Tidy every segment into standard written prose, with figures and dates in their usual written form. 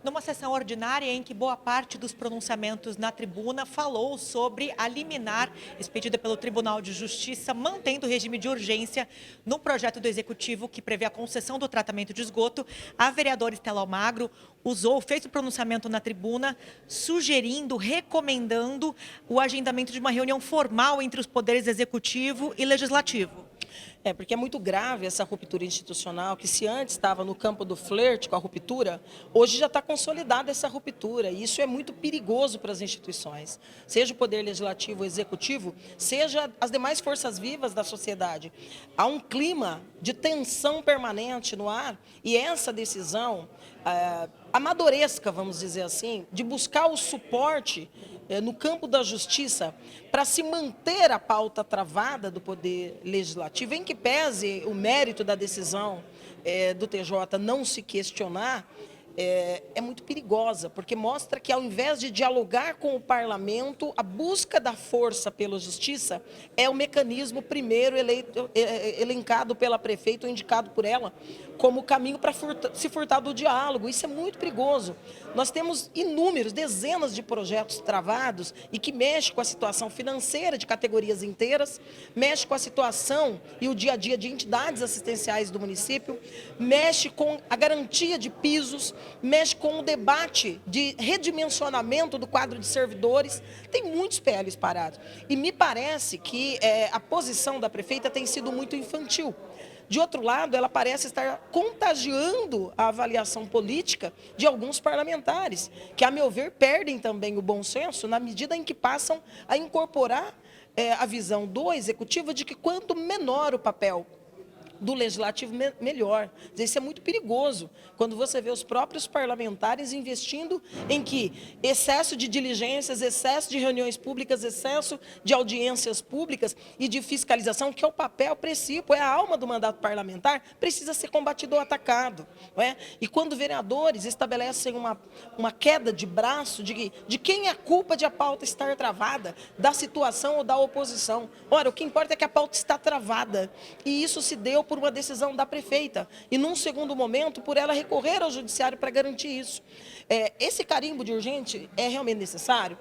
numa sessão ordinária em que boa parte dos pronunciamentos na tribuna falou sobre a liminar expedida pelo Tribunal de Justiça, mantendo o regime de urgência no projeto do Executivo que prevê a concessão do tratamento de esgoto. A vereadora Estela Almagro fez o pronunciamento na tribuna, sugerindo, recomendando o agendamento de uma reunião formal entre os poderes executivo e legislativo. Porque é muito grave essa ruptura institucional, que se antes estava no campo do flerte com a ruptura, hoje já está consolidada essa ruptura, e isso é muito perigoso para as instituições, seja o Poder Legislativo ou Executivo, seja as demais forças vivas da sociedade. Há um clima de tensão permanente no ar, e essa decisão amadoresca, vamos dizer assim, de buscar o suporte no campo da justiça para se manter a pauta travada do Poder Legislativo, em que pese o mérito da decisão do TJ não se questionar, é muito perigosa, porque mostra que, ao invés de dialogar com o parlamento, a busca da força pela justiça é o mecanismo primeiro elencado pela prefeita ou indicado por ela como caminho para se furtar do diálogo. Isso é muito perigoso. Nós temos inúmeros, dezenas de projetos travados e que mexem com a situação financeira de categorias inteiras, mexe com a situação e o dia a dia de entidades assistenciais do município, mexe com a garantia de pisos, mexe com o debate de redimensionamento do quadro de servidores. Tem muitos PLs parados. E me parece que a posição da prefeita tem sido muito infantil. De outro lado, ela parece estar contagiando a avaliação política de alguns parlamentares, que, a meu ver, perdem também o bom senso na medida em que passam a incorporar a visão do Executivo de que quanto menor o papel do Legislativo, melhor. Isso é muito perigoso, quando você vê os próprios parlamentares investindo em que excesso de diligências, excesso de reuniões públicas, excesso de audiências públicas e de fiscalização, que é o papel, princípio, é a alma do mandato parlamentar, precisa ser combatido ou atacado. Não é? E quando vereadores estabelecem uma queda de braço de quem é a culpa de a pauta estar travada, da situação ou da oposição. Ora, o que importa é que a pauta está travada, e isso se deu por uma decisão da prefeita, e num segundo momento, por ela recorrer ao judiciário para garantir isso. Esse carimbo de urgente é realmente necessário?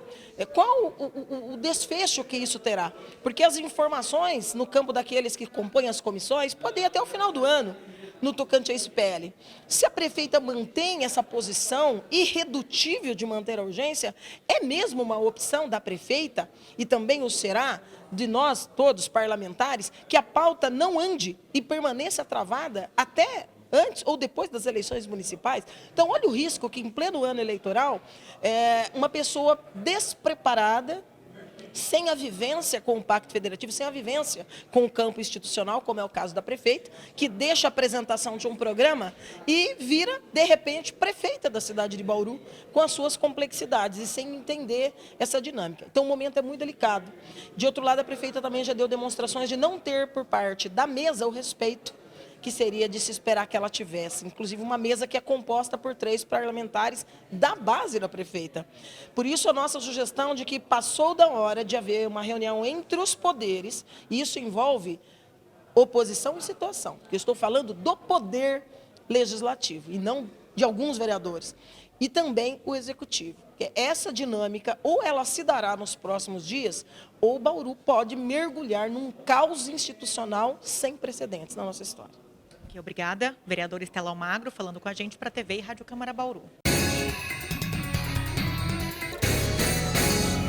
Qual o desfecho que isso terá? Porque as informações no campo daqueles que compõem as comissões podem ir até o final do ano, no tocante a esse PL. Se a prefeita mantém essa posição irredutível de manter a urgência, é mesmo uma opção da prefeita, e também o será de nós, todos parlamentares, que a pauta não ande e permaneça travada até antes ou depois das eleições municipais? Então, olha o risco que, em pleno ano eleitoral, uma pessoa despreparada, sem a vivência com o Pacto Federativo, sem a vivência com o campo institucional, como é o caso da prefeita, que deixa a apresentação de um programa e vira, de repente, prefeita da cidade de Bauru, com as suas complexidades e sem entender essa dinâmica. Então, o momento é muito delicado. De outro lado, a prefeita também já deu demonstrações de não ter, por parte da mesa, o respeito que seria de se esperar que ela tivesse. Inclusive, uma mesa que é composta por 3 parlamentares da base da prefeita. Por isso, a nossa sugestão de que passou da hora de haver uma reunião entre os poderes, e isso envolve oposição e situação, porque eu estou falando do poder legislativo, e não de alguns vereadores, e também o executivo. Porque essa dinâmica, ou ela se dará nos próximos dias, ou Bauru pode mergulhar num caos institucional sem precedentes na nossa história. Obrigada. Vereadora Estela Almagro falando com a gente para a TV e Rádio Câmara Bauru.